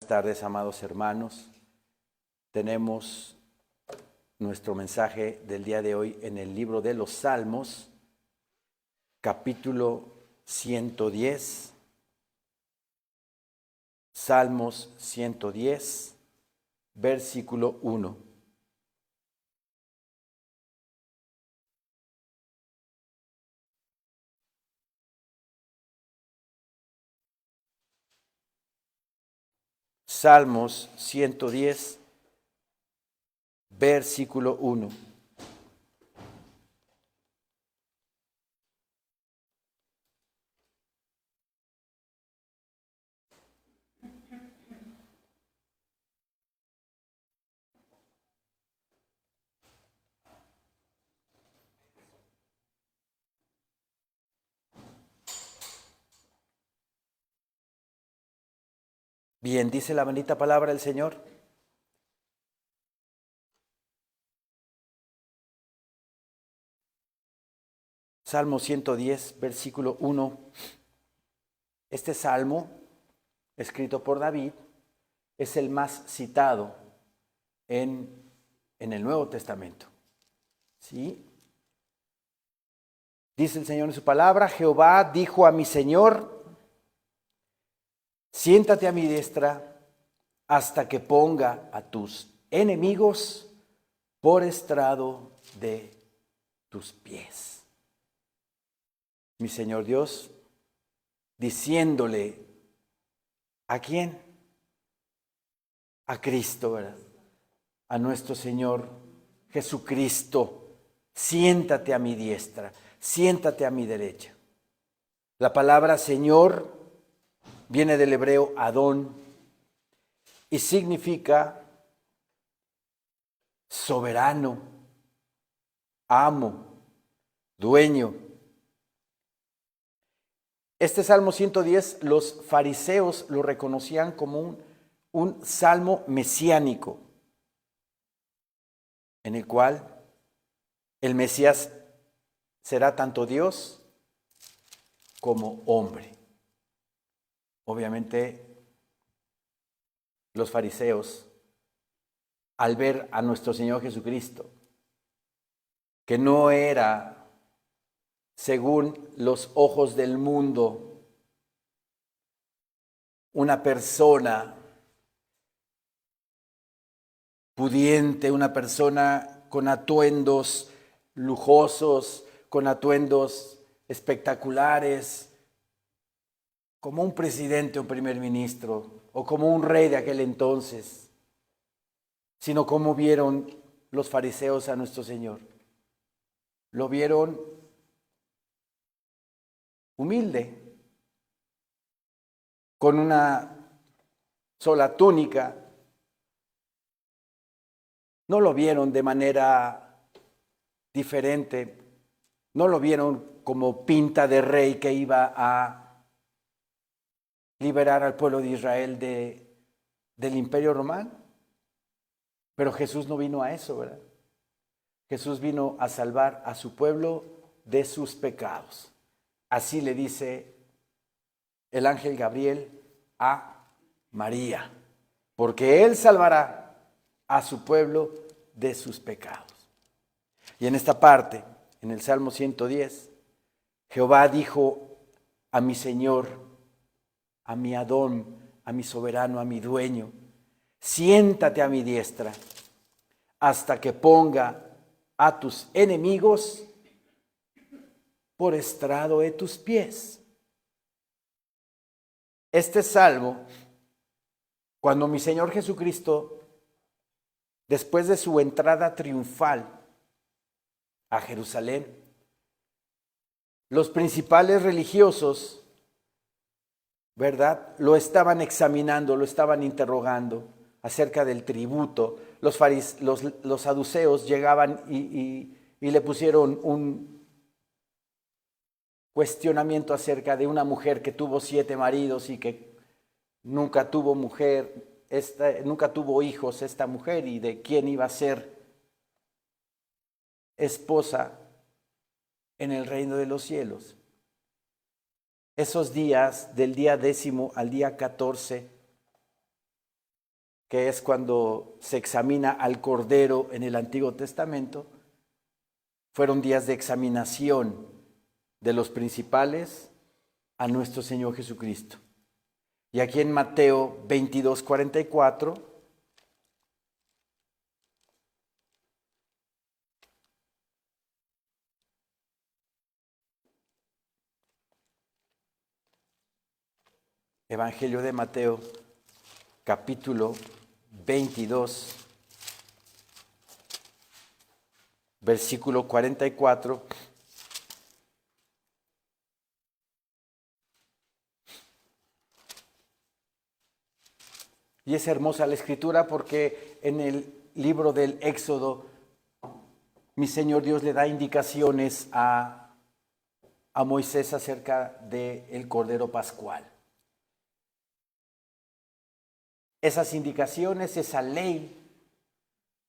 tardes, amados hermanos. Tenemos nuestro mensaje del día de hoy en el libro de los Salmos, capítulo 110. Salmos 110, versículo 1. Salmos 110, versículo 1. Bien, dice la bendita palabra del Señor. Salmo 110, versículo 1. Este salmo, escrito por David, es el más citado en el Nuevo Testamento. ¿Sí? Dice el Señor en su palabra: Jehová dijo a mi Señor: siéntate a mi diestra hasta que ponga a tus enemigos por estrado de tus pies. Mi Señor Dios, diciéndole, ¿a quién? A Cristo, ¿verdad? A nuestro Señor Jesucristo: siéntate a mi diestra, siéntate a mi derecha. La palabra Señor viene del hebreo Adón y significa soberano, amo, dueño. Este Salmo 110, los fariseos lo reconocían como un salmo mesiánico, en el cual el Mesías será tanto Dios como hombre. Obviamente, los fariseos, al ver a nuestro Señor Jesucristo, que no era, según los ojos del mundo, una persona pudiente, una persona con atuendos lujosos, con atuendos espectaculares, como un presidente o primer ministro, o como un rey de aquel entonces, sino como vieron los fariseos a nuestro Señor. Lo vieron humilde, con una sola túnica. No lo vieron de manera diferente, no lo vieron como pinta de rey que iba a liberar al pueblo de Israel del imperio romano. Pero Jesús no vino a eso, ¿verdad? Jesús vino a salvar a su pueblo de sus pecados. Así le dice el ángel Gabriel a María, porque Él salvará a su pueblo de sus pecados. Y en esta parte, en el Salmo 110, Jehová dijo a mi Señor, a mi Adón, a mi soberano, a mi dueño: siéntate a mi diestra hasta que ponga a tus enemigos por estrado de tus pies. Este salmo, cuando mi Señor Jesucristo, después de su entrada triunfal a Jerusalén, los principales religiosos, ¿verdad?, lo estaban examinando, lo estaban interrogando acerca del tributo. Los saduceos llegaban y le pusieron un cuestionamiento acerca de una mujer que tuvo 7 maridos y que nunca tuvo nunca tuvo hijos esta mujer, y de quién iba a ser esposa en el reino de los cielos. Esos días, del día 10 al día 14, que es cuando se examina al Cordero en el Antiguo Testamento, fueron días de examinación de los principales a nuestro Señor Jesucristo. Y aquí en Mateo 22:44, Evangelio de Mateo, capítulo 22, versículo 44. Y es hermosa la escritura porque en el libro del Éxodo, mi Señor Dios le da indicaciones a Moisés acerca del Cordero Pascual. Esas indicaciones, esa ley,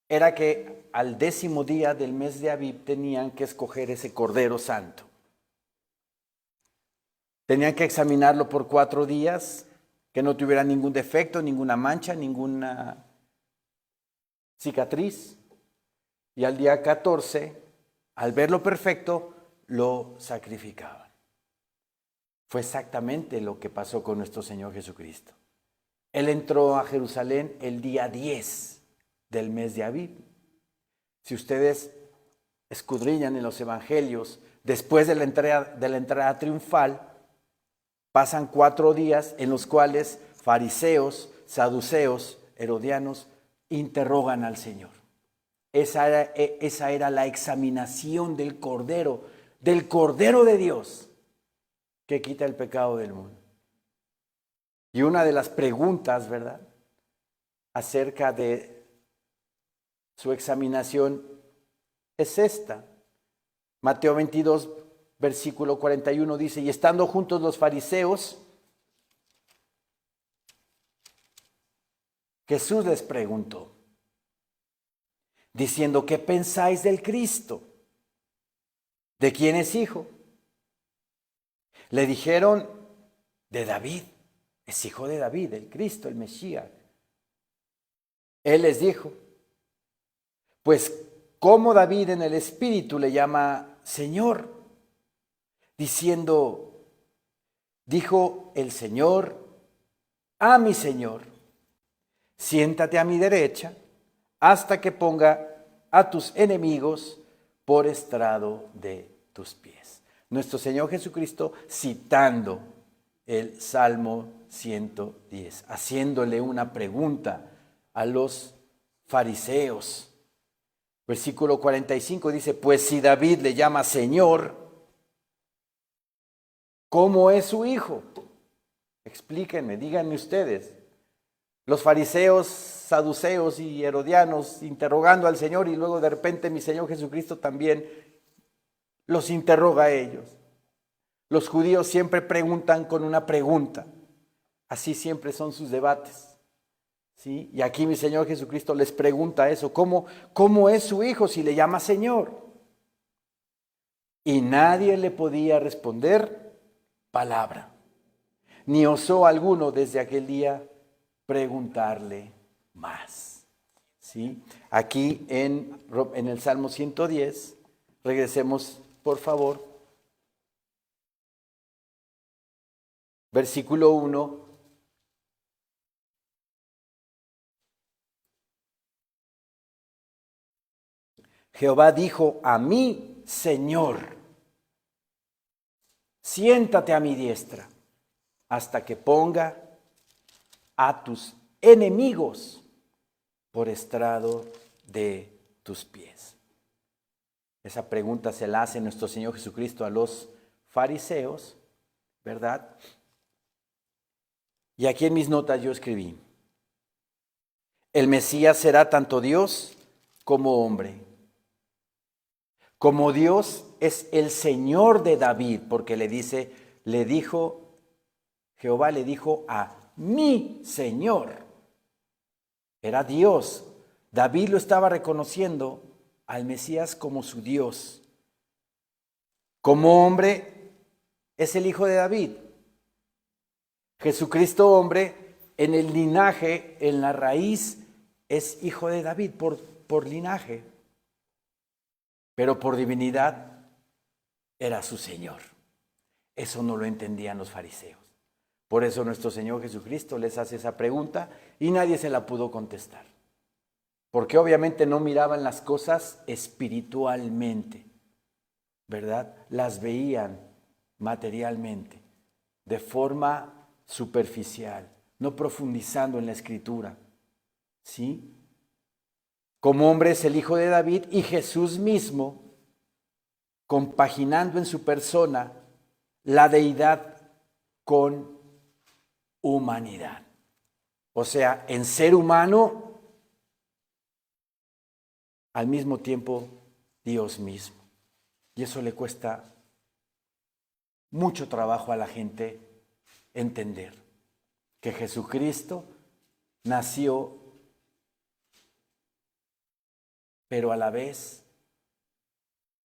era que al 10º día del mes de Abib tenían que escoger ese Cordero Santo. Tenían que examinarlo por 4 días, que no tuviera ningún defecto, ninguna mancha, ninguna cicatriz. Y al día 14, al verlo perfecto, lo sacrificaban. Fue exactamente lo que pasó con nuestro Señor Jesucristo. Él entró a Jerusalén el día 10 del mes de Abib. Si ustedes escudriñan en los evangelios, después de la entrada triunfal, pasan 4 días en los cuales fariseos, saduceos, herodianos interrogan al Señor. Esa era la examinación del Cordero de Dios que quita el pecado del mundo. Y una de las preguntas, ¿verdad?, acerca de su examinación es esta. Mateo 22, versículo 41 dice: y estando juntos los fariseos, Jesús les preguntó, diciendo: ¿qué pensáis del Cristo? ¿De quién es hijo? Le dijeron: de David. Es hijo de David, el Cristo, el Mesías. Él les dijo: pues, ¿cómo David en el Espíritu le llama Señor? Diciendo: dijo el Señor a mi Señor: siéntate a mi derecha hasta que ponga a tus enemigos por estrado de tus pies. Nuestro Señor Jesucristo citando el Salmo 110, haciéndole una pregunta a los fariseos. Versículo 45 dice: pues si David le llama Señor, ¿cómo es su hijo? Explíquenme, díganme ustedes. Los fariseos, saduceos y herodianos interrogando al Señor, y luego de repente mi Señor Jesucristo también los interroga a ellos. Los judíos siempre preguntan con una pregunta. Así siempre son sus debates, ¿sí? Y aquí mi Señor Jesucristo les pregunta eso: ¿cómo es su hijo si le llama Señor? Y nadie le podía responder palabra, ni osó alguno desde aquel día preguntarle más, ¿sí? Aquí en el Salmo 110, regresemos por favor, versículo 1. Jehová dijo a mi Señor: siéntate a mi diestra hasta que ponga a tus enemigos por estrado de tus pies. Esa pregunta se la hace nuestro Señor Jesucristo a los fariseos, ¿verdad? Y aquí en mis notas yo escribí: el Mesías será tanto Dios como hombre. Como Dios es el Señor de David, porque Jehová le dijo a mi Señor. Era Dios. David lo estaba reconociendo al Mesías como su Dios. Como hombre es el hijo de David. Jesucristo hombre en el linaje, en la raíz, es hijo de David por linaje, pero por divinidad era su Señor. Eso no lo entendían los fariseos. Por eso nuestro Señor Jesucristo les hace esa pregunta y nadie se la pudo contestar. Porque obviamente no miraban las cosas espiritualmente, ¿verdad? Las veían materialmente, de forma superficial, no profundizando en la Escritura, ¿sí? Como hombre es el Hijo de David y Jesús mismo, compaginando en su persona la deidad con humanidad. O sea, en ser humano, al mismo tiempo Dios mismo. Y eso le cuesta mucho trabajo a la gente entender que Jesucristo nació, pero a la vez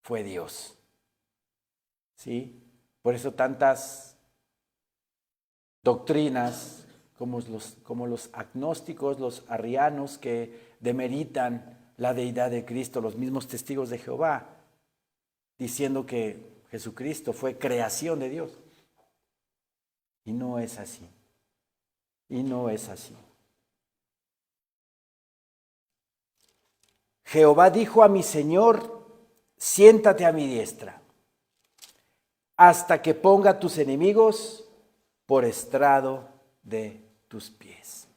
fue Dios. ¿Sí? Por eso tantas doctrinas como los agnósticos, los arrianos que demeritan la deidad de Cristo, los mismos testigos de Jehová, diciendo que Jesucristo fue creación de Dios. Y no es así. Y no es así. Jehová dijo a mi Señor, siéntate a mi diestra, hasta que ponga a tus enemigos por estrado de tus pies.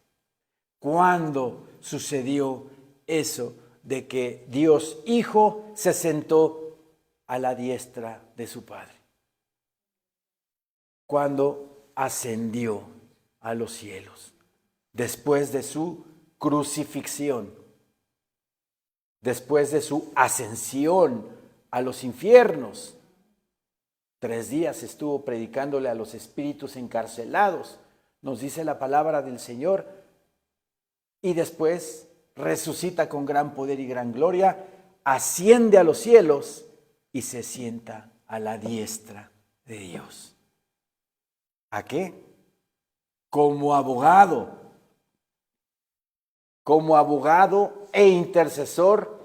¿Cuándo sucedió eso de que Dios Hijo se sentó a la diestra de su Padre? Cuando ascendió a los cielos, después de su crucifixión, después de su ascensión a los infiernos. 3 días estuvo predicándole a los espíritus encarcelados, nos dice la palabra del Señor, y después resucita con gran poder y gran gloria, asciende a los cielos y se sienta a la diestra de Dios. ¿A qué? Como abogado e intercesor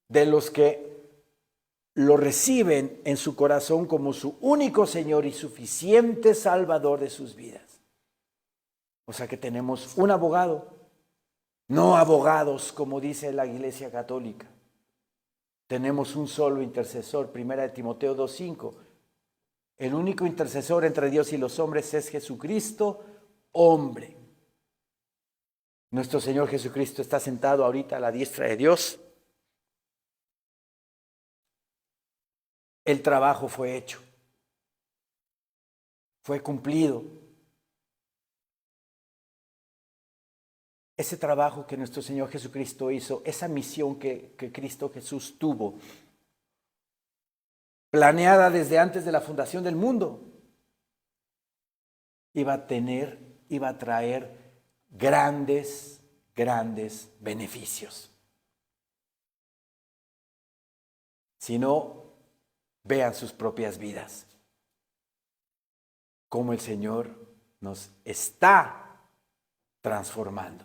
de los que lo reciben en su corazón como su único Señor y suficiente Salvador de sus vidas. O sea que tenemos un abogado, no abogados como dice la Iglesia Católica. Tenemos un solo intercesor, 1 Timoteo 2:5. El único intercesor entre Dios y los hombres es Jesucristo, hombre. Nuestro Señor Jesucristo está sentado ahorita a la diestra de Dios. El trabajo fue hecho, fue cumplido. Ese trabajo que nuestro Señor Jesucristo hizo, esa misión que Cristo Jesús tuvo, planeada desde antes de la fundación del mundo, iba a traer grandes beneficios. Si no, vean sus propias vidas, cómo el Señor nos está transformando,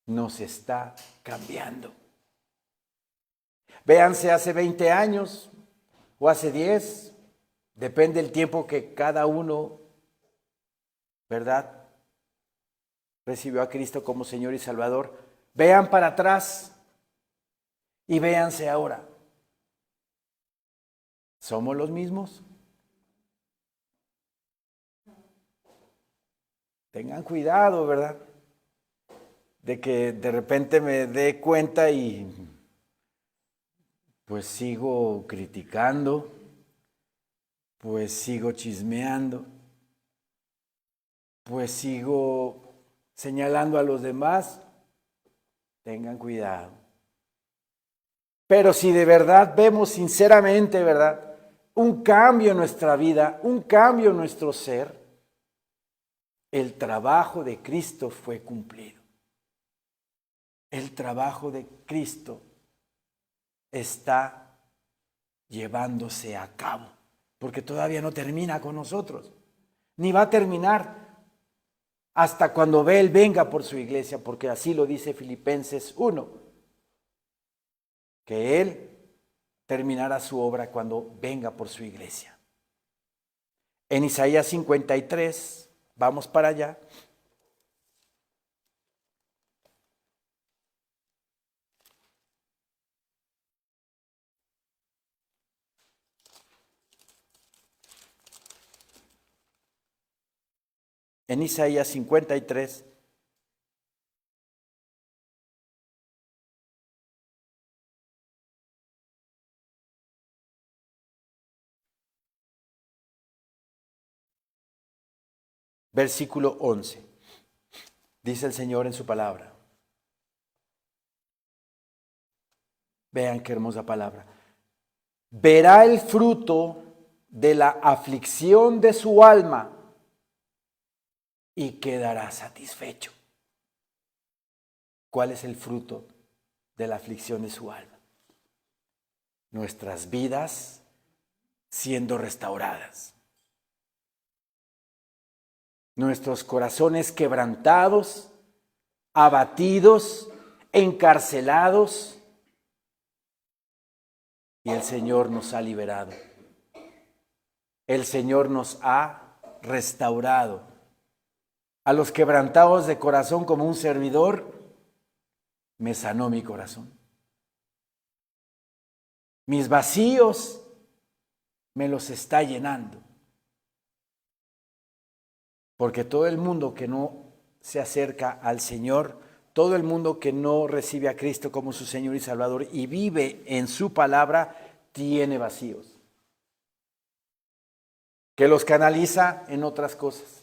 nos está cambiando. Véanse hace 20 años o hace 10, depende del tiempo que cada uno, ¿verdad?, recibió a Cristo como Señor y Salvador. Vean para atrás y véanse ahora. ¿Somos los mismos? Tengan cuidado, ¿verdad? De que de repente me dé cuenta y pues sigo criticando, pues sigo chismeando, pues sigo señalando a los demás. Tengan cuidado. Pero si de verdad vemos sinceramente, ¿verdad?, un cambio en nuestra vida, un cambio en nuestro ser, el trabajo de Cristo fue cumplido. El trabajo de Cristo está llevándose a cabo, porque todavía no termina con nosotros, ni va a terminar hasta cuando Él venga por su iglesia, porque así lo dice Filipenses 1, que Él terminará su obra cuando venga por su iglesia. En Isaías 53, vamos para allá. En Isaías 53, versículo 11, dice el Señor en su palabra. Vean qué hermosa palabra. Verá el fruto de la aflicción de su alma y quedará satisfecho. ¿Cuál es el fruto de la aflicción de su alma? Nuestras vidas siendo restauradas. Nuestros corazones quebrantados, abatidos, encarcelados. Y el Señor nos ha liberado. El Señor nos ha restaurado. A los quebrantados de corazón como un servidor, me sanó mi corazón. Mis vacíos me los está llenando. Porque todo el mundo que no se acerca al Señor, todo el mundo que no recibe a Cristo como su Señor y Salvador y vive en su palabra, tiene vacíos. Que los canaliza en otras cosas.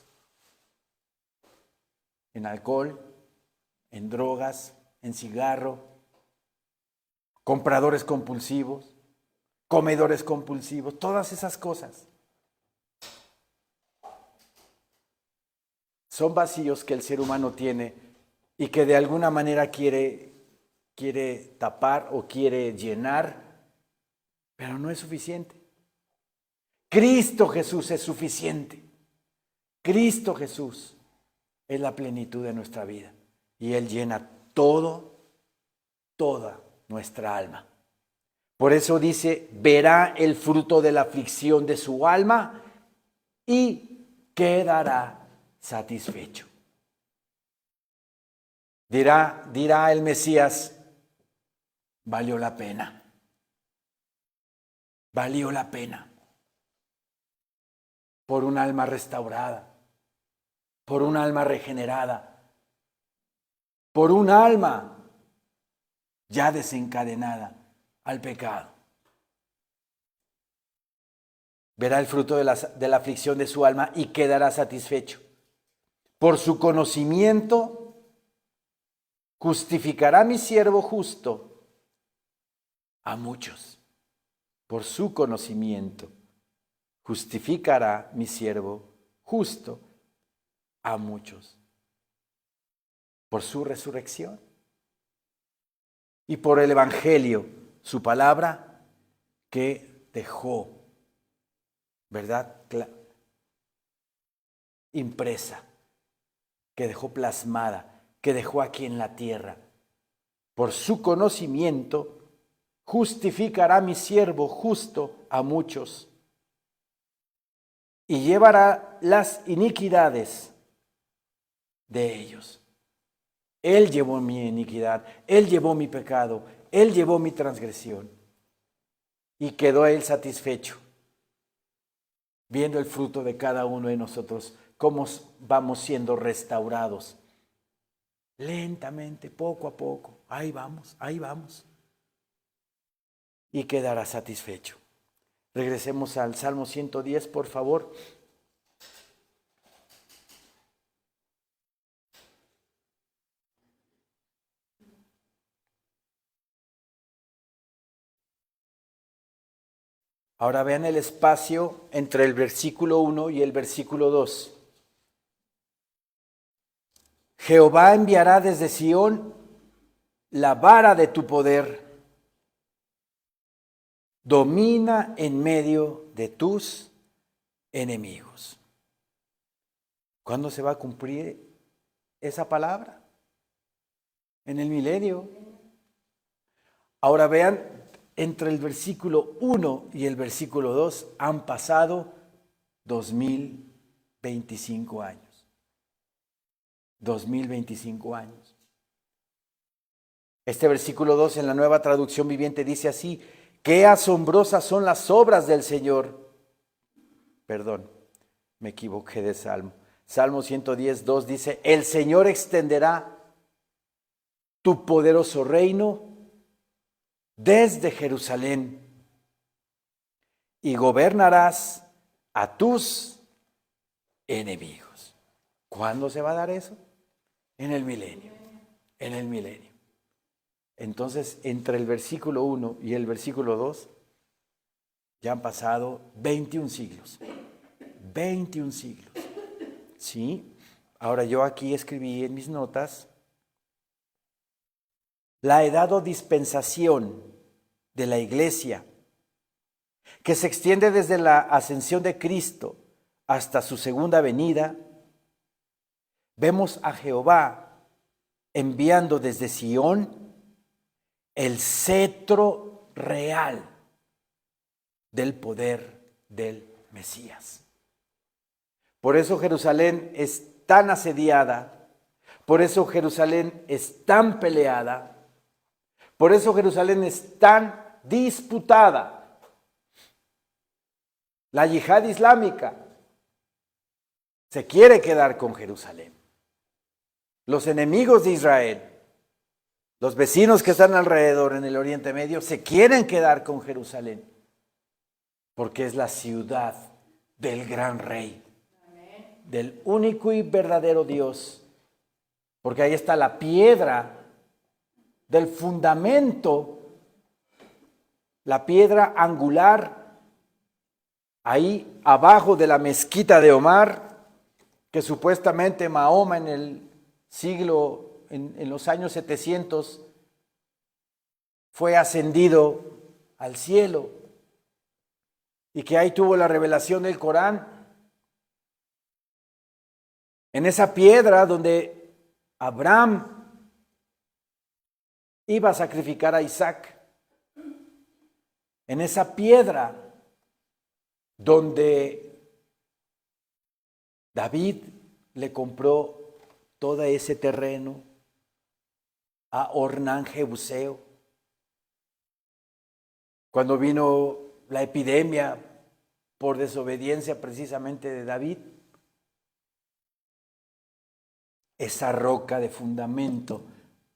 En alcohol, en drogas, en cigarro, compradores compulsivos, comedores compulsivos, todas esas cosas. Son vacíos que el ser humano tiene y que de alguna manera quiere tapar o quiere llenar, pero no es suficiente. Cristo Jesús es suficiente. Cristo Jesús es la plenitud de nuestra vida y Él llena toda nuestra alma. Por eso dice, verá el fruto de la aflicción de su alma y quedará satisfecho. Dirá el Mesías, valió la pena. Valió la pena. Por un alma restaurada, por un alma regenerada, por un alma ya desencadenada al pecado. Verá el fruto de la aflicción de su alma y quedará satisfecho. Por su conocimiento justificará mi siervo justo a muchos. Por su conocimiento justificará mi siervo justo a muchos. Por su resurrección y por el evangelio, su palabra que dejó, ¿verdad? Impresa, que dejó plasmada, que dejó aquí en la tierra. Por su conocimiento justificará mi siervo justo a muchos y llevará las iniquidades de ellos. Él llevó mi iniquidad, Él llevó mi pecado, Él llevó mi transgresión y quedó Él satisfecho, viendo el fruto de cada uno de nosotros, cómo vamos siendo restaurados. Lentamente, poco a poco, ahí vamos. Y quedará satisfecho. Regresemos al Salmo 110, por favor. Ahora vean el espacio entre el versículo 1 y el versículo 2. Jehová enviará desde Sión la vara de tu poder. Domina en medio de tus enemigos. ¿Cuándo se va a cumplir esa palabra en el milenio. Ahora vean, entre el versículo 1 y el versículo 2 han pasado 2025 años. 2025 años. Este versículo 2 en la Nueva Traducción Viviente dice así: qué asombrosas son las obras del Señor. Perdón, me equivoqué de salmo. Salmo 110, 2 dice: el Señor extenderá tu poderoso reino desde Jerusalén y gobernarás a tus enemigos. ¿Cuándo se va a dar eso? En el milenio. En el milenio. Entonces, entre el versículo 1 y el versículo 2 ya han pasado 21 siglos. 21 siglos. ¿Sí? Ahora yo aquí escribí en mis notas: la edad o dispensación de la iglesia, que se extiende desde la ascensión de Cristo hasta su segunda venida. Vemos a Jehová enviando desde Sión el cetro real del poder del Mesías. Por eso Jerusalén es tan asediada, por eso Jerusalén es tan peleada, por eso Jerusalén es tan disputada. La yihad islámica se quiere quedar con Jerusalén. Los enemigos de Israel, los vecinos que están alrededor en el Oriente Medio, se quieren quedar con Jerusalén, porque es la ciudad del gran rey, del único y verdadero Dios, porque ahí está la piedra del fundamento, la piedra angular, ahí abajo de la mezquita de Omar, que supuestamente Mahoma en el siglo, en los años 700, fue ascendido al cielo y que ahí tuvo la revelación del Corán. En esa piedra donde Abraham iba a sacrificar a Isaac, en esa piedra donde David le compró todo ese terreno a Ornán Jebuseo. Cuando vino la epidemia por desobediencia precisamente de David, esa roca de fundamento,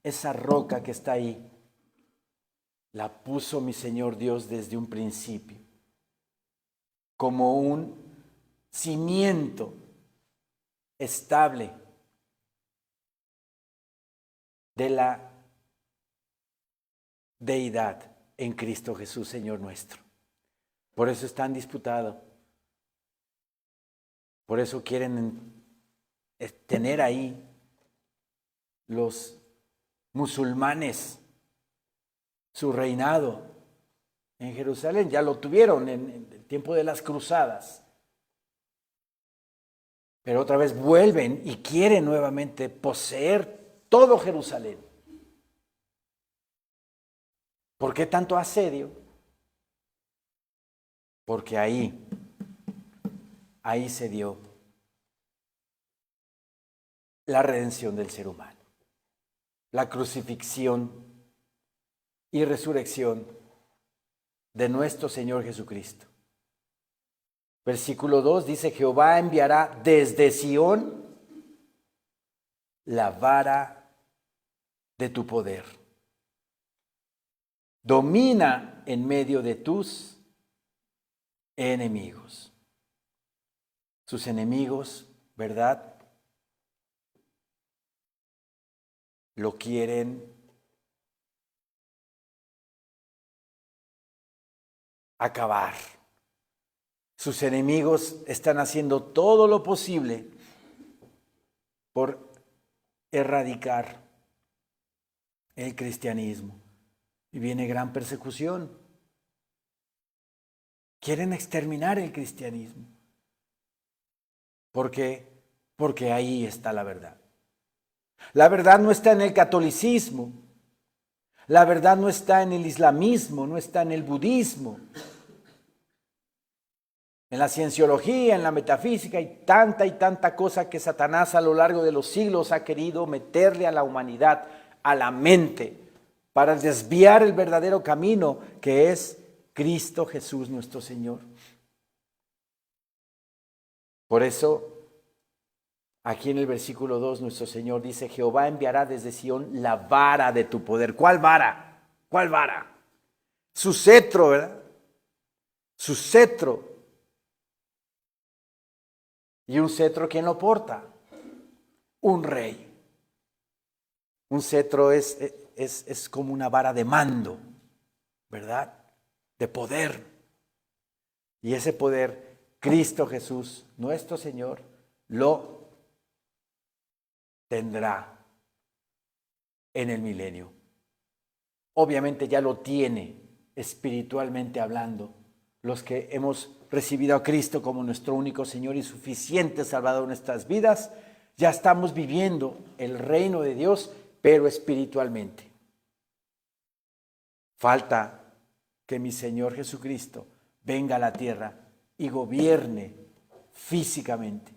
esa roca que está ahí, la puso mi Señor Dios desde un principio, como un cimiento estable de la deidad en Cristo Jesús, Señor nuestro. Por eso es tan disputado. Por eso quieren tener ahí los musulmanes su reinado en Jerusalén. Ya lo tuvieron en el tiempo de las cruzadas. Pero otra vez vuelven y quieren nuevamente poseer todo Jerusalén. ¿Por qué tanto asedio? Porque ahí se dio la redención del ser humano, la crucifixión y resurrección de nuestro Señor Jesucristo. Versículo 2 dice: Jehová enviará desde Sión la vara de tu poder. Domina en medio de tus enemigos. Sus enemigos, ¿verdad?, lo quieren acabar. Sus enemigos están haciendo todo lo posible por erradicar el cristianismo. Y viene gran persecución. Quieren exterminar el cristianismo. ¿Por qué? Porque ahí está la verdad. La verdad no está en el catolicismo. La verdad no está en el islamismo, no está en el budismo. En la cienciología, en la metafísica, hay tanta cosa que Satanás a lo largo de los siglos ha querido meterle a la humanidad, a la mente, para desviar el verdadero camino que es Cristo Jesús nuestro Señor. Por eso, aquí en el versículo 2, nuestro Señor dice: Jehová enviará desde Sión la vara de tu poder. ¿Cuál vara? ¿Cuál vara? Su cetro, ¿verdad? Su cetro. ¿Y un cetro quién lo porta? Un rey. Un cetro es como una vara de mando, ¿verdad? De poder. Y ese poder, Cristo Jesús, nuestro Señor, lo tendrá en el milenio. Obviamente ya lo tiene, espiritualmente hablando, los que hemos recibido a Cristo como nuestro único Señor y suficiente Salvador en nuestras vidas. Ya estamos viviendo el reino de Dios, pero espiritualmente. Falta que mi Señor Jesucristo venga a la tierra y gobierne físicamente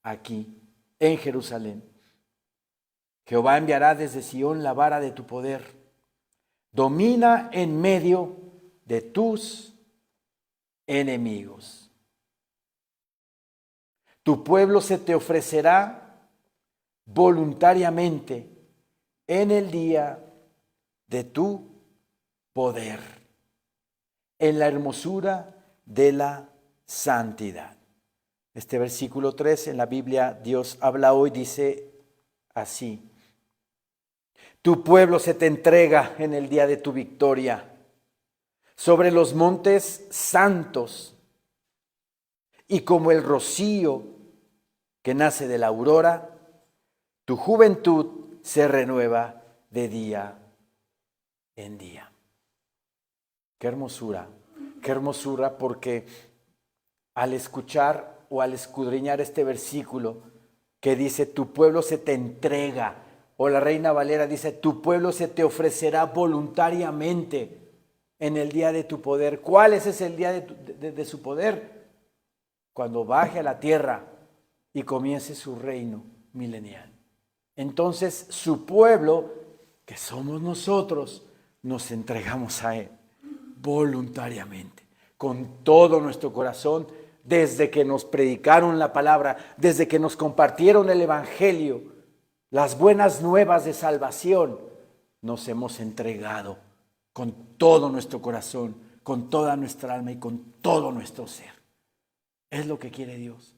aquí en Jerusalén. Jehová enviará desde Sión la vara de tu poder. Domina en medio de tus enemigos. Tu pueblo se te ofrecerá voluntariamente en el día de tu poder, en la hermosura de la santidad. Este versículo 3 en la Biblia, Dios habla hoy, dice así: tu pueblo se te entrega en el día de tu victoria, sobre los montes santos, y como el rocío que nace de la aurora, tu juventud se renueva de día en día. Qué hermosura, porque al escuchar o al escudriñar este versículo que dice: tu pueblo se te entrega, o la Reina Valera dice: tu pueblo se te ofrecerá voluntariamente en el día de tu poder. ¿Cuál es ese el día de su poder? Cuando baje a la tierra y comience su reino milenial. Entonces su pueblo, que somos nosotros, nos entregamos a Él voluntariamente, con todo nuestro corazón, desde que nos predicaron la palabra, desde que nos compartieron el evangelio, las buenas nuevas de salvación, nos hemos entregado con todo nuestro corazón, con toda nuestra alma y con todo nuestro ser. Es lo que quiere Dios.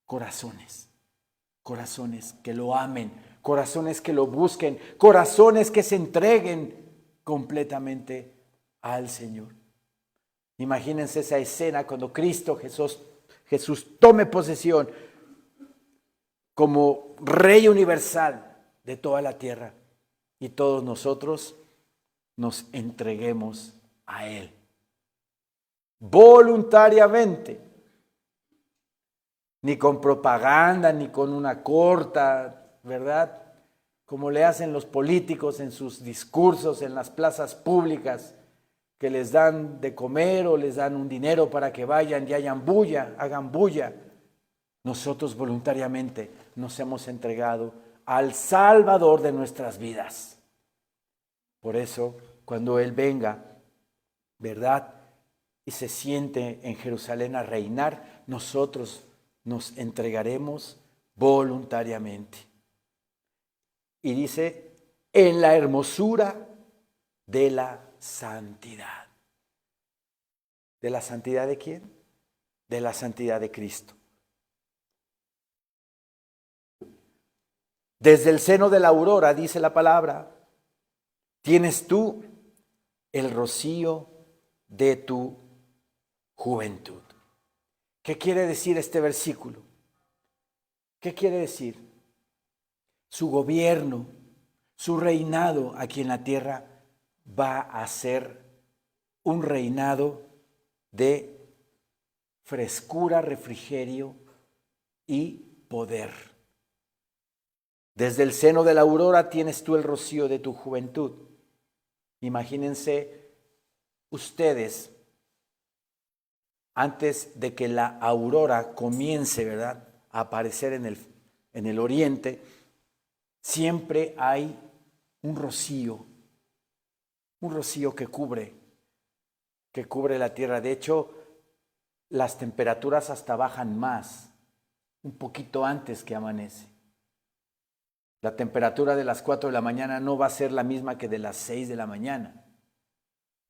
Corazones que lo amen, corazones que lo busquen, corazones que se entreguen completamente al Señor. Imagínense esa escena cuando Cristo Jesús tome posesión como Rey universal de toda la tierra y todos nosotros nos entreguemos a Él voluntariamente, ni con propaganda, ni con una corta, ¿verdad? Como le hacen los políticos en sus discursos en las plazas públicas, que les dan de comer o les dan un dinero para que vayan y hagan bulla. Nosotros voluntariamente nos hemos entregado al Salvador de nuestras vidas. Por eso, cuando Él venga, ¿verdad?, y se siente en Jerusalén a reinar, nosotros nos entregaremos voluntariamente. Y dice: en la hermosura de la santidad. ¿De la santidad de quién? De la santidad de Cristo. Desde el seno de la aurora, dice la palabra, tienes tú el rocío de tu juventud. ¿Qué quiere decir este versículo? ¿Qué quiere decir? Su gobierno, su reinado aquí en la tierra va a ser un reinado de frescura, refrigerio y poder. Desde el seno de la aurora tienes tú el rocío de tu juventud. Imagínense ustedes, antes de que la aurora comience, ¿verdad?, a aparecer en el oriente, siempre hay un rocío que cubre la tierra. De hecho, las temperaturas hasta bajan más, un poquito antes que amanece. La temperatura de las 4 de la mañana no va a ser la misma que de las 6 de la mañana,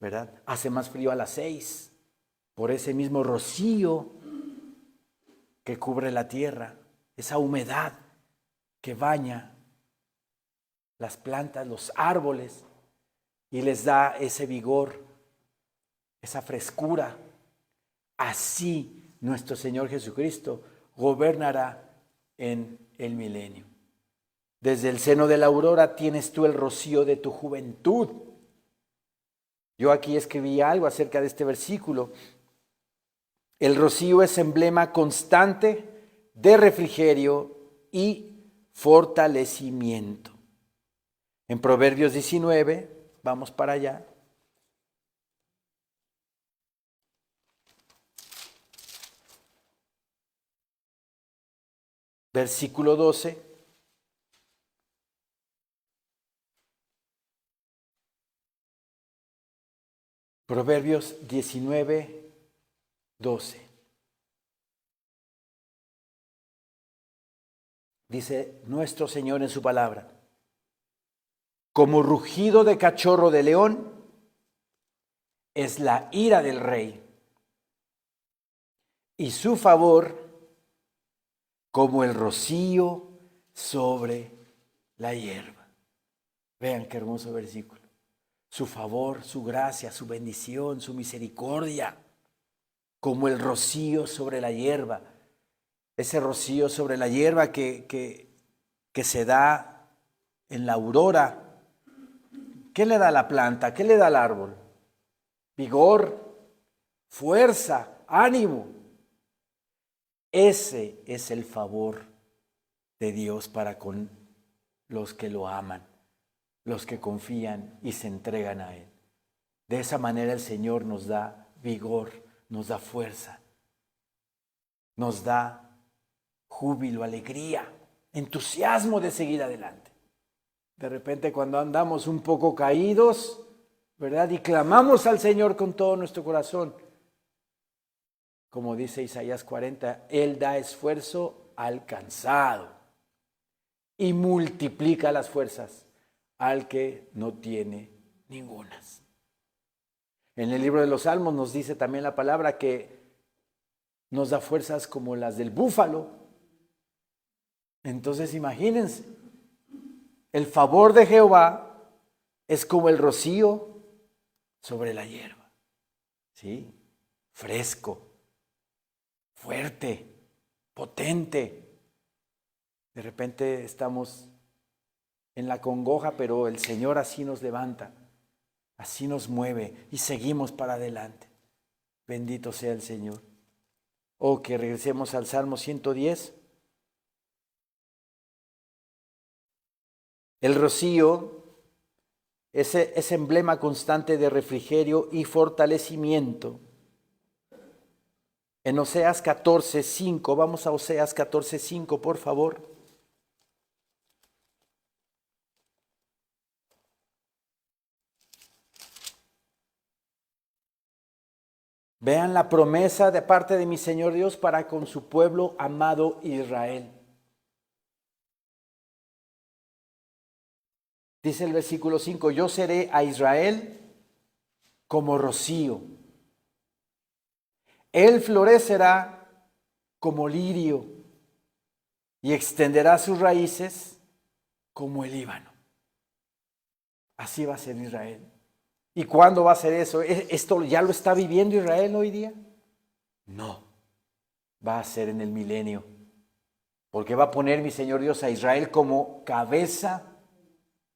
¿verdad? Hace más frío a las 6, por ese mismo rocío que cubre la tierra, esa humedad que baña las plantas, los árboles, y les da ese vigor, esa frescura. Así nuestro Señor Jesucristo gobernará en el milenio. Desde el seno de la aurora tienes tú el rocío de tu juventud. Yo aquí escribí algo acerca de este versículo. El rocío es emblema constante de refrigerio y fortalecimiento. En Proverbios 19, vamos para allá. Versículo 12. Proverbios 19, 12. Dice nuestro Señor en su palabra: como rugido de cachorro de león es la ira del rey, y su favor como el rocío sobre la hierba. Vean qué hermoso versículo. Su favor, su gracia, su bendición, su misericordia, como el rocío sobre la hierba. Ese rocío sobre la hierba que se da en la aurora. ¿Qué le da a la planta? ¿Qué le da al árbol? Vigor, fuerza, ánimo. Ese es el favor de Dios para con los que lo aman, los que confían y se entregan a Él. De esa manera el Señor nos da vigor, nos da fuerza, nos da júbilo, alegría, entusiasmo de seguir adelante. De repente cuando andamos un poco caídos, ¿verdad?, y clamamos al Señor con todo nuestro corazón, como dice Isaías 40, Él da esfuerzo al cansado y multiplica las fuerzas al que no tiene ningunas. En el libro de los Salmos nos dice también la palabra que nos da fuerzas como las del búfalo. Entonces imagínense, el favor de Jehová es como el rocío sobre la hierba, ¿sí? Fresco, fuerte, potente. De repente estamos en la congoja, pero el Señor así nos levanta, así nos mueve y seguimos para adelante. Bendito sea el Señor. O que regresemos al Salmo 110. El rocío es emblema constante de refrigerio y fortalecimiento. En Oseas 14:5, vamos a Oseas 14:5, por favor. Vean la promesa de parte de mi Señor Dios para con su pueblo amado Israel. Dice el versículo 5, yo seré a Israel como rocío. Él florecerá como lirio y extenderá sus raíces como el Líbano. Así va a ser Israel. ¿Y cuándo va a ser eso? ¿Esto ya lo está viviendo Israel hoy día? No, va a ser en el milenio. Porque va a poner mi Señor Dios a Israel como cabeza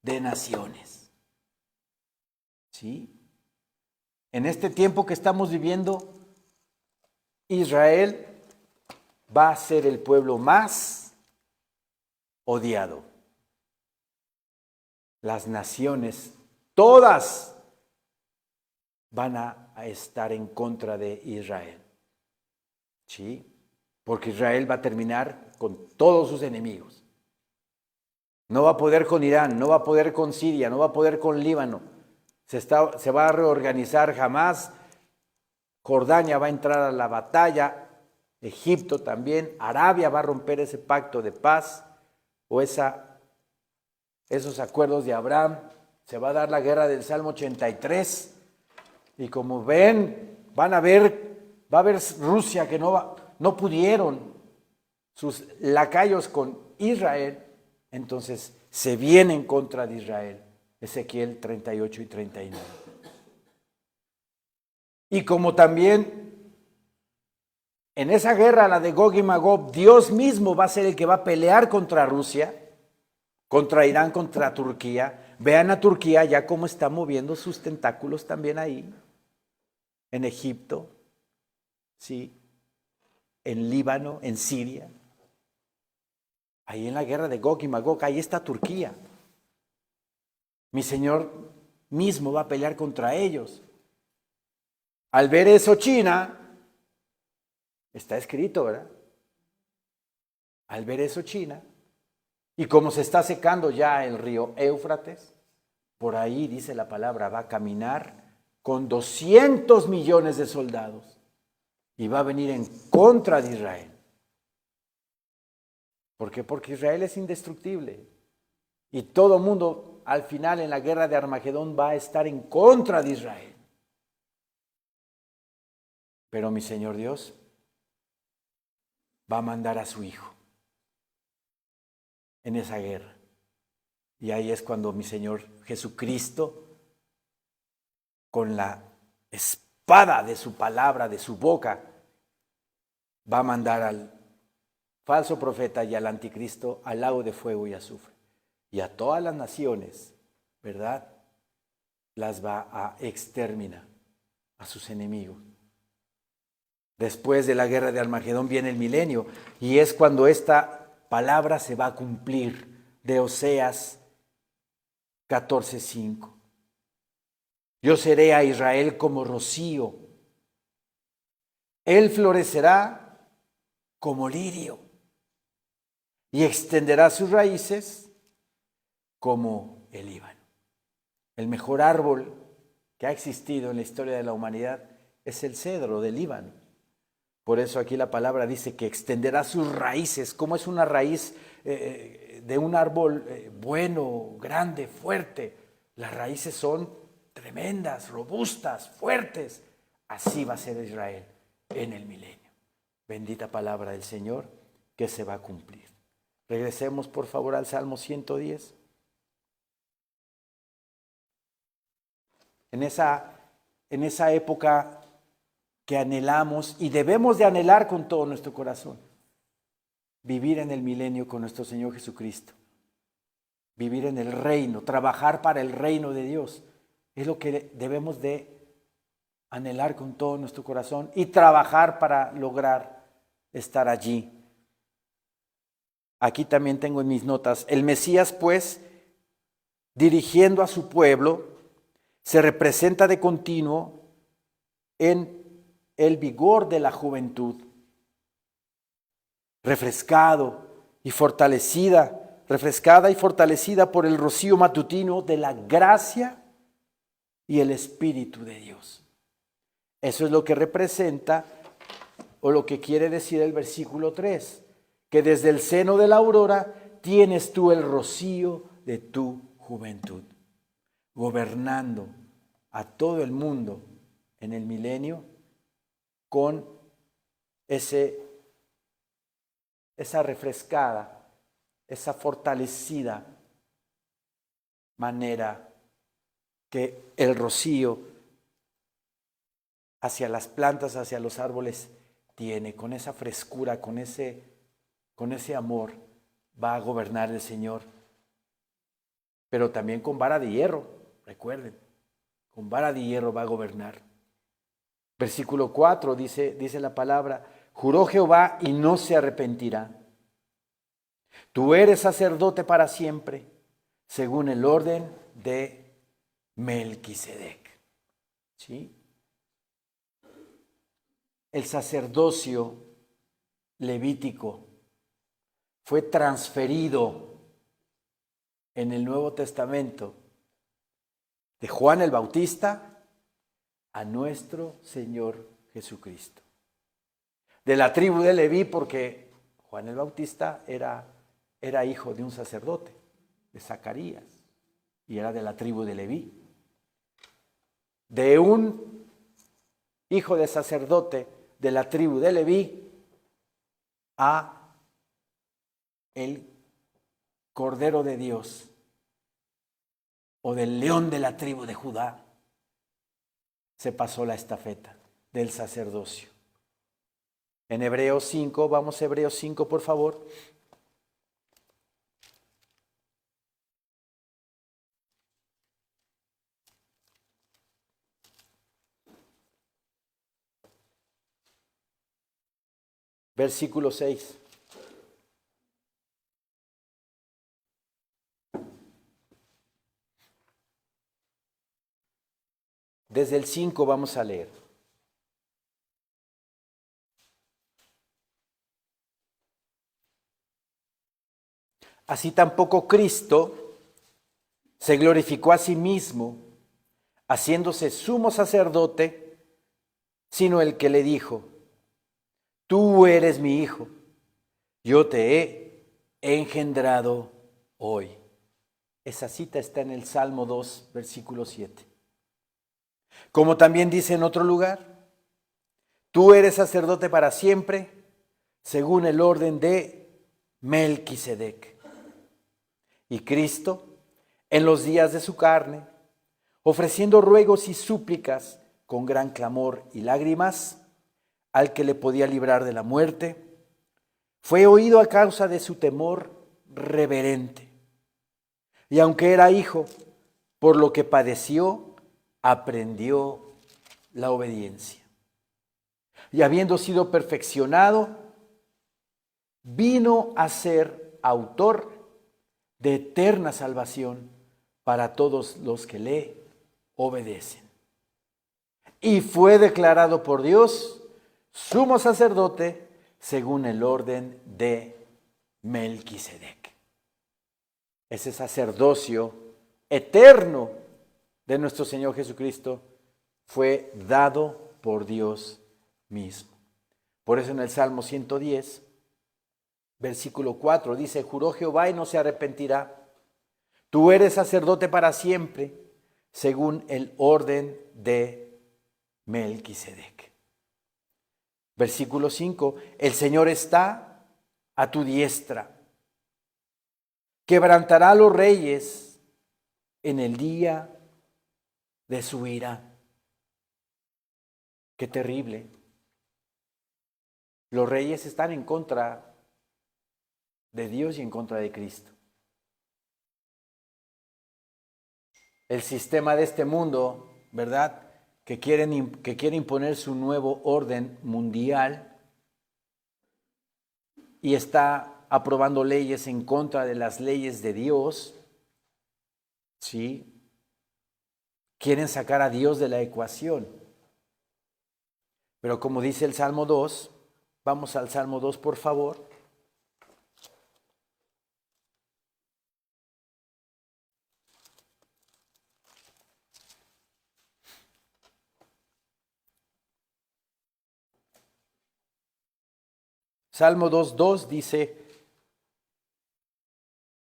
de naciones. ¿Sí? En este tiempo que estamos viviendo, Israel va a ser el pueblo más odiado. las naciones, todas van a estar en contra de Israel. ¿Sí? Porque Israel va a terminar con todos sus enemigos. No va a poder con Irán, no va a poder con Siria, no va a poder con Líbano. Se va a reorganizar jamás. Jordania va a entrar a la batalla, Egipto también, Arabia va a romper ese pacto de paz o esos acuerdos de Abraham. Se va a dar la guerra del Salmo 83 y como ven, va a haber Rusia que no pudieron, sus lacayos con Israel, entonces se vienen contra de Israel. Ezequiel 38 y 39. Y como también en esa guerra, la de Gog y Magog, Dios mismo va a ser el que va a pelear contra Rusia, contra Irán, contra Turquía. Vean a Turquía ya cómo está moviendo sus tentáculos también ahí, en Egipto, sí, en Líbano, en Siria. Ahí en la guerra de Gog y Magog, ahí está Turquía. Mi Señor mismo va a pelear contra ellos. Al ver eso China, está escrito, ¿verdad? Al ver eso China, y como se está secando ya el río Éufrates, por ahí dice la palabra, va a caminar con 200 millones de soldados y va a venir en contra de Israel. ¿Por qué? Porque Israel es indestructible y todo mundo al final en la guerra de Armagedón va a estar en contra de Israel. Pero mi Señor Dios va a mandar a su Hijo en esa guerra. Y ahí es cuando mi Señor Jesucristo, con la espada de su palabra, de su boca, va a mandar al falso profeta y al anticristo al lago de fuego y azufre. Y a todas las naciones, ¿verdad? Las va a exterminar, a sus enemigos. Después de la guerra de Armagedón viene el milenio y es cuando esta palabra se va a cumplir de Oseas 14:5. Yo seré a Israel como rocío. Él florecerá como lirio y extenderá sus raíces como el Líbano. El mejor árbol que ha existido en la historia de la humanidad es el cedro del Líbano. Por eso aquí la palabra dice que extenderá sus raíces. ¿Cómo es una raíz de un árbol bueno, grande, fuerte? Las raíces son tremendas, robustas, fuertes. Así va a ser Israel en el milenio. Bendita palabra del Señor que se va a cumplir. Regresemos por favor al Salmo 110. En esa época que anhelamos y debemos de anhelar con todo nuestro corazón, vivir en el milenio con nuestro Señor Jesucristo, vivir en el reino, trabajar para el reino de Dios, es lo que debemos de anhelar con todo nuestro corazón y trabajar para lograr estar allí. Aquí también tengo en mis notas, el Mesías pues, dirigiendo a su pueblo, se representa de continuo en el vigor de la juventud, refrescada y fortalecida por el rocío matutino de la gracia y el Espíritu de Dios. Eso es lo que representa o lo que quiere decir el versículo 3, que desde el seno de la aurora tienes tú el rocío de tu juventud, gobernando a todo el mundo en el milenio con esa refrescada, esa fortalecida manera que el rocío hacia las plantas, hacia los árboles tiene, con esa frescura, con ese amor, va a gobernar el Señor. Pero también con vara de hierro, recuerden, con vara de hierro va a gobernar. Versículo 4 dice la palabra, juró Jehová y no se arrepentirá. Tú eres sacerdote para siempre, según el orden de Melquisedec. ¿Sí? El sacerdocio levítico fue transferido en el Nuevo Testamento de Juan el Bautista a nuestro Señor Jesucristo. De la tribu de Leví, porque Juan el Bautista era hijo de un sacerdote, de Zacarías, y era de la tribu de Leví. De un hijo de sacerdote de la tribu de Leví a el Cordero de Dios, o del león de la tribu de Judá, se pasó la estafeta del sacerdocio. En Hebreos 5, vamos a Hebreos 5, por favor. Versículo 6. Desde el 5 vamos a leer. Así tampoco Cristo se glorificó a sí mismo, haciéndose sumo sacerdote, sino el que le dijo: tú eres mi hijo, yo te he engendrado hoy. Esa cita está en el Salmo 2, versículo 7. Como también dice en otro lugar: tú eres sacerdote para siempre, según el orden de Melquisedec. Y Cristo, en los días de su carne, ofreciendo ruegos y súplicas con gran clamor y lágrimas al que le podía librar de la muerte, fue oído a causa de su temor reverente. Y aunque era hijo, por lo que padeció, aprendió la obediencia. Y habiendo sido perfeccionado, vino a ser autor de eterna salvación para todos los que le obedecen. Y fue declarado por Dios sumo sacerdote según el orden de Melquisedec. Ese sacerdocio eterno de nuestro Señor Jesucristo fue dado por Dios mismo. Por eso en el Salmo 110, versículo 4 dice: juró Jehová y no se arrepentirá. Tú eres sacerdote para siempre, según el orden de Melquisedec. Versículo 5, el Señor está a tu diestra. Quebrantará a los reyes en el día de su ira. Qué terrible. Los reyes están en contra de Dios y en contra de Cristo. El sistema de este mundo, ¿verdad?, que quiere imponer su nuevo orden mundial y está aprobando leyes en contra de las leyes de Dios, ¿sí? Quieren sacar a Dios de la ecuación. Pero como dice el Salmo 2, vamos al Salmo 2, por favor. Salmo 2:2 dice: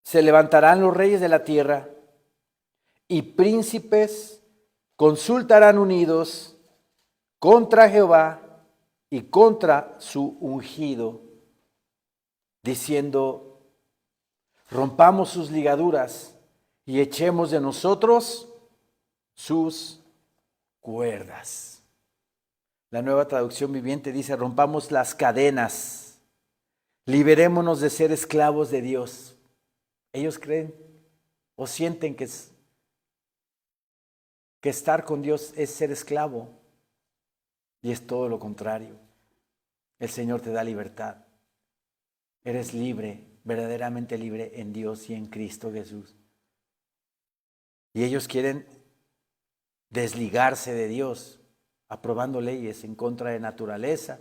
se levantarán los reyes de la tierra y príncipes consultarán unidos contra Jehová y contra su ungido, diciendo: rompamos sus ligaduras y echemos de nosotros sus cuerdas. La Nueva Traducción Viviente dice: rompamos las cadenas. Liberémonos de ser esclavos de Dios. Ellos creen o sienten que estar con Dios es ser esclavo. Y es todo lo contrario. El Señor te da libertad. Eres libre, verdaderamente libre en Dios y en Cristo Jesús. Y ellos quieren desligarse de Dios, aprobando leyes en contra de naturaleza,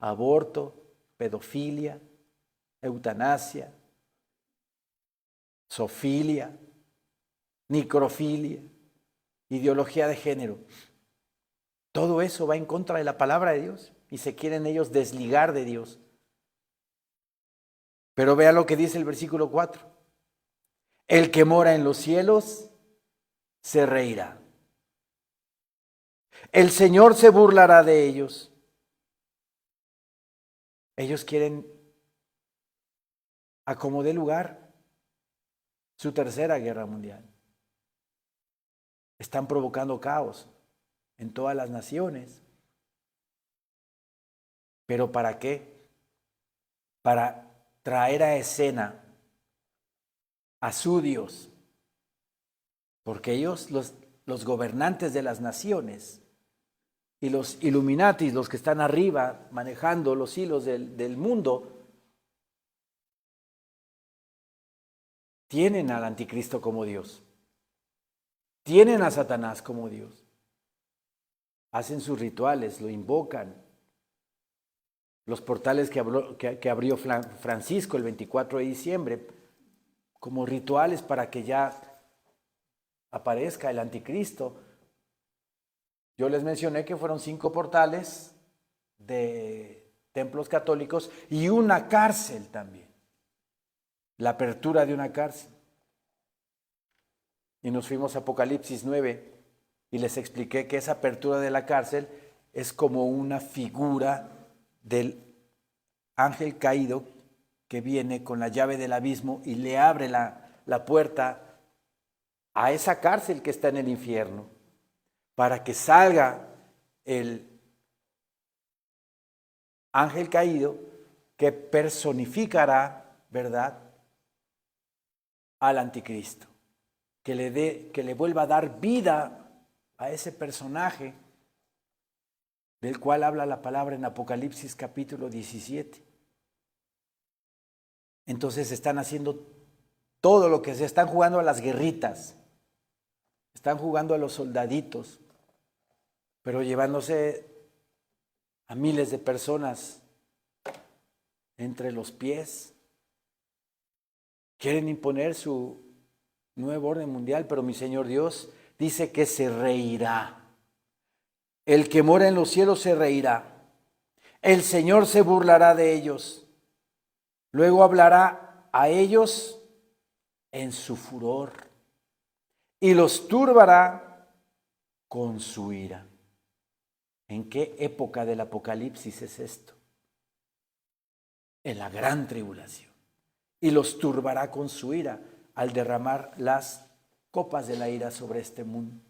aborto, pedofilia, eutanasia, zoofilia, necrofilia, ideología de género. Todo eso va en contra de la palabra de Dios y se quieren ellos desligar de Dios. Pero vea lo que dice el versículo 4. El que mora en los cielos se reirá. El Señor se burlará de ellos. Ellos quieren a como dé lugar su tercera guerra mundial. Están provocando caos en todas las naciones. ¿Pero para qué? Para traer a escena a su Dios. Porque ellos, los gobernantes de las naciones y los Illuminatis, los que están arriba manejando los hilos del mundo, tienen al anticristo como Dios. Tienen a Satanás como Dios. Hacen sus rituales, lo invocan. Los portales que abrió Francisco el 24 de diciembre, como rituales para que ya aparezca el anticristo. Yo les mencioné que fueron 5 portales de templos católicos y una cárcel también. La apertura de una cárcel. Y nos fuimos a Apocalipsis 9 y les expliqué que esa apertura de la cárcel es como una figura del ángel caído que viene con la llave del abismo y le abre la puerta a esa cárcel que está en el infierno para que salga el ángel caído que personificará, ¿verdad?, al anticristo, que le vuelva a dar vida a ese personaje del cual habla la palabra en Apocalipsis capítulo 17. Entonces están haciendo todo lo que se están jugando a las guerritas, están jugando a los soldaditos, pero llevándose a miles de personas entre los pies. Quieren imponer su nuevo orden mundial, pero mi Señor Dios dice que se reirá. El que mora en los cielos se reirá. El Señor se burlará de ellos. Luego hablará a ellos en su furor y los turbará con su ira. ¿En qué época del Apocalipsis es esto? En la gran tribulación. Y los turbará con su ira al derramar las copas de la ira sobre este mundo.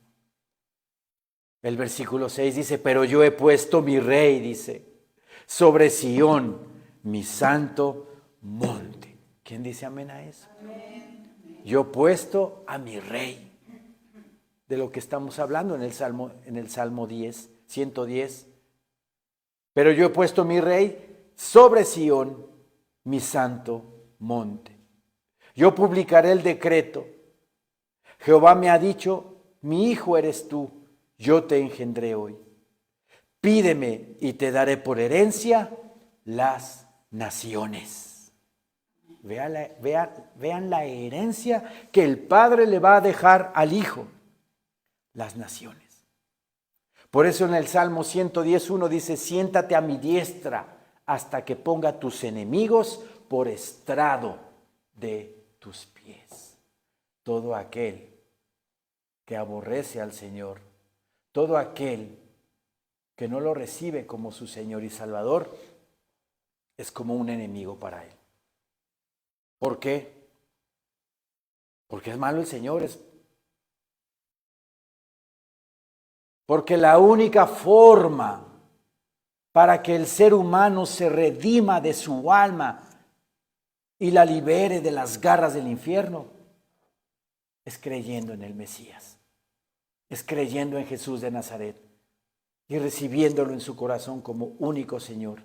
El versículo 6 dice, pero yo he puesto mi rey, dice, sobre Sión, mi santo monte. ¿Quién dice amén a eso? Amén. Yo he puesto a mi rey. De lo que estamos hablando en el Salmo 10, 110. Pero yo he puesto mi rey sobre Sión, mi santo monte. Yo publicaré el decreto. Jehová me ha dicho, mi hijo eres tú, yo te engendré hoy. Pídeme y te daré por herencia las naciones. Vean la herencia que el Padre le va a dejar al Hijo. Las naciones. Por eso en el Salmo 110:1 dice, siéntate a mi diestra hasta que ponga tus enemigos por estrado de tus pies. Todo aquel que aborrece al Señor, todo aquel que no lo recibe como su Señor y Salvador, es como un enemigo para él. ¿Por qué? Porque es malo el Señor, porque la única forma para que el ser humano se redima de su alma y la libere de las garras del infierno es creyendo en el Mesías, es creyendo en Jesús de Nazaret y recibiéndolo en su corazón como único Señor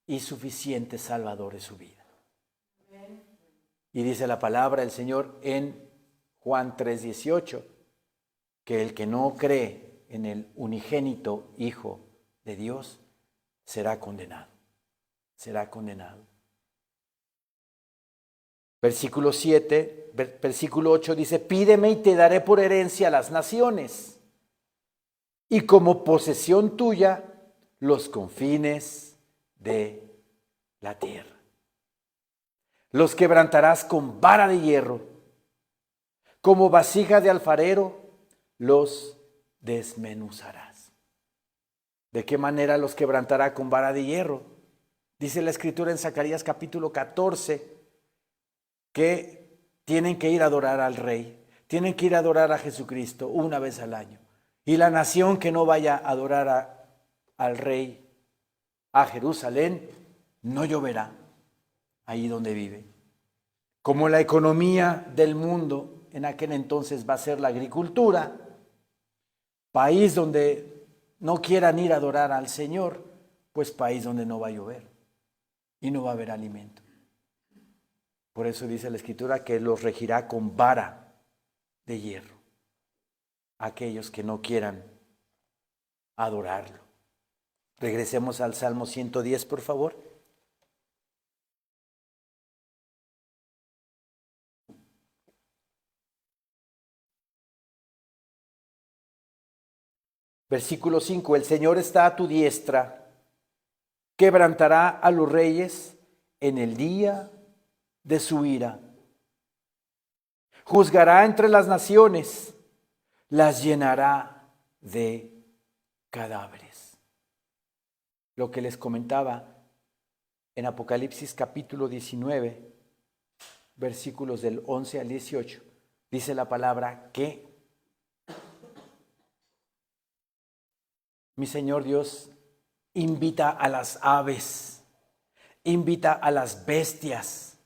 y suficiente Salvador de su vida. Y dice la palabra del Señor en Juan 3:18, que el que no cree en el unigénito Hijo de Dios será condenado. Será condenado. Versículo 8 dice, pídeme y te daré por herencia las naciones, y como posesión tuya los confines de la tierra. Los quebrantarás con vara de hierro, como vasija de alfarero los desmenuzarás. ¿De qué manera los quebrantará con vara de hierro? Dice la Escritura en Zacarías capítulo 14 que tienen que ir a adorar al Rey, tienen que ir a adorar a Jesucristo una vez al año. Y la nación que no vaya a adorar al Rey, a Jerusalén, no lloverá ahí donde vive. Como la economía del mundo en aquel entonces va a ser la agricultura, país donde no quieran ir a adorar al Señor, pues país donde no va a llover y no va a haber alimento. Por eso dice la Escritura que los regirá con vara de hierro aquellos que no quieran adorarlo. Regresemos al Salmo 110, por favor. Versículo 5, el Señor está a tu diestra, quebrantará a los reyes en el día de su ira. Juzgará entre las naciones, las llenará de cadáveres. Lo que les comentaba en Apocalipsis capítulo 19, versículos del 11 al 18, dice la palabra que mi Señor Dios invita a las aves, invita a las bestias,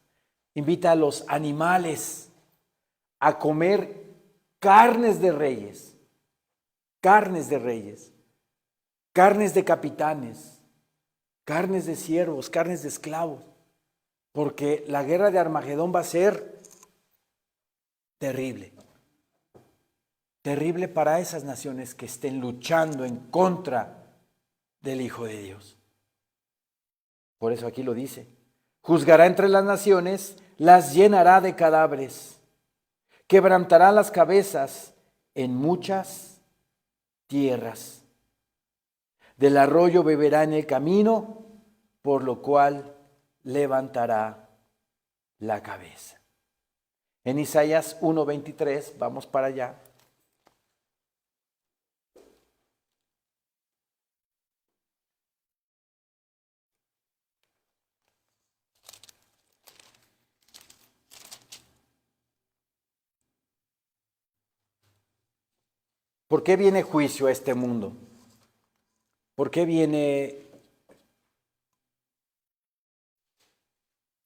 invita a los animales a comer carnes de reyes, carnes de reyes, carnes de capitanes, carnes de siervos, carnes de esclavos, porque la guerra de Armagedón va a ser terrible. Terrible para esas naciones que estén luchando en contra del Hijo de Dios. Por eso aquí lo dice. Juzgará entre las naciones, las llenará de cadáveres. Quebrantará las cabezas en muchas tierras. Del arroyo beberá en el camino, por lo cual levantará la cabeza. En Isaías 1:23, vamos para allá. ¿Por qué viene juicio a este mundo? ¿Por qué viene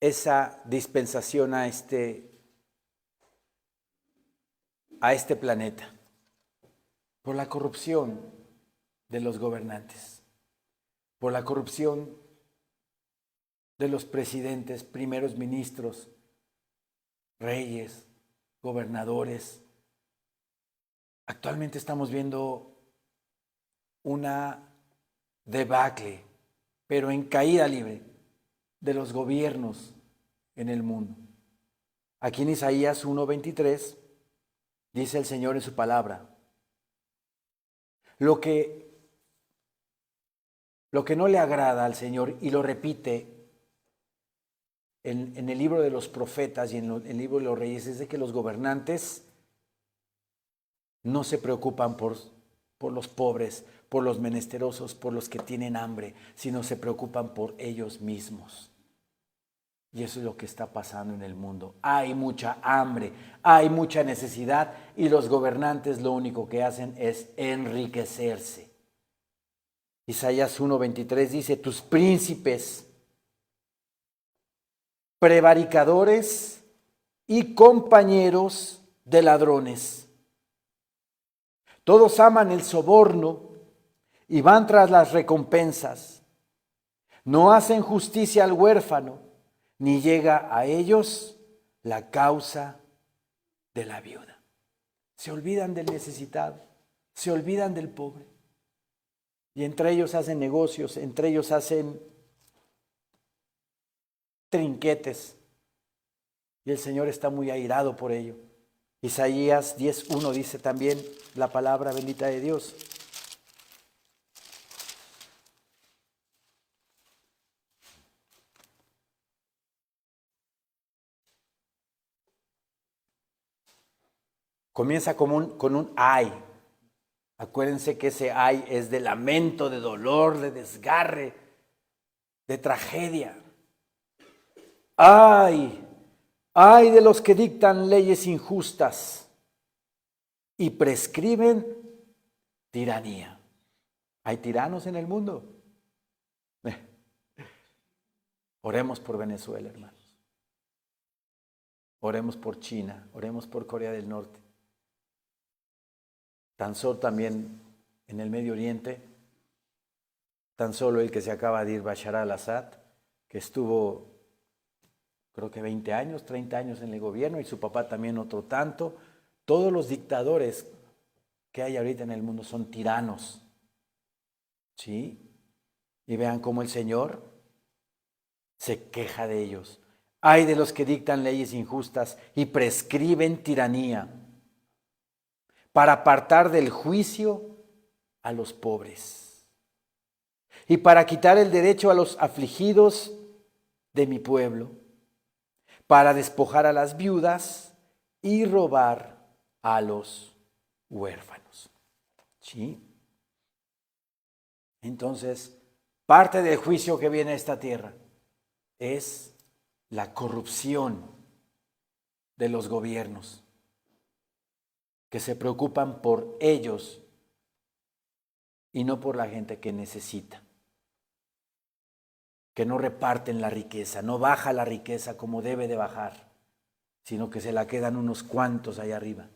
esa dispensación a este planeta? Por la corrupción de los gobernantes, por la corrupción de los presidentes, primeros ministros, reyes, gobernadores. Actualmente estamos viendo una debacle, pero en caída libre, de los gobiernos en el mundo. Aquí en Isaías 1:23 dice el Señor en su palabra, lo que no le agrada al Señor, y lo repite en el libro de los profetas y en el libro de los reyes, es de que los gobernantes no se preocupan por los pobres, por los menesterosos, por los que tienen hambre, sino se preocupan por ellos mismos. Y eso es lo que está pasando en el mundo. Hay mucha hambre, hay mucha necesidad y los gobernantes lo único que hacen es enriquecerse. Isaías 1:23 dice, tus príncipes, prevaricadores y compañeros de ladrones. Todos aman el soborno y van tras las recompensas. No hacen justicia al huérfano, ni llega a ellos la causa de la viuda. Se olvidan del necesitado, se olvidan del pobre. Y entre ellos hacen negocios, entre ellos hacen trinquetes. Y el Señor está muy airado por ello. Isaías 10:1 dice también la palabra bendita de Dios. Comienza con un ay. Acuérdense que ese ay es de lamento, de dolor, de desgarre, de tragedia. Ay, ay de los que dictan leyes injustas y prescriben tiranía. ¿Hay tiranos en el mundo? Oremos por Venezuela, hermanos. Oremos por China, oremos por Corea del Norte. Tan solo también en el Medio Oriente, tan solo el que se acaba de ir, Bashar al-Assad, que estuvo creo que 20 años, 30 años en el gobierno, y su papá también otro tanto. Todos los dictadores que hay ahorita en el mundo son tiranos. ¿Sí? Y vean cómo el Señor se queja de ellos. Ay de los que dictan leyes injustas y prescriben tiranía para apartar del juicio a los pobres y para quitar el derecho a los afligidos de mi pueblo, para despojar a las viudas y robar a los huérfanos. ¿Sí? Entonces, parte del juicio que viene a esta tierra es la corrupción de los gobiernos, que se preocupan por ellos y no por la gente que necesita, que no reparten la riqueza, no baja la riqueza como debe de bajar, sino que se la quedan unos cuantos allá arriba.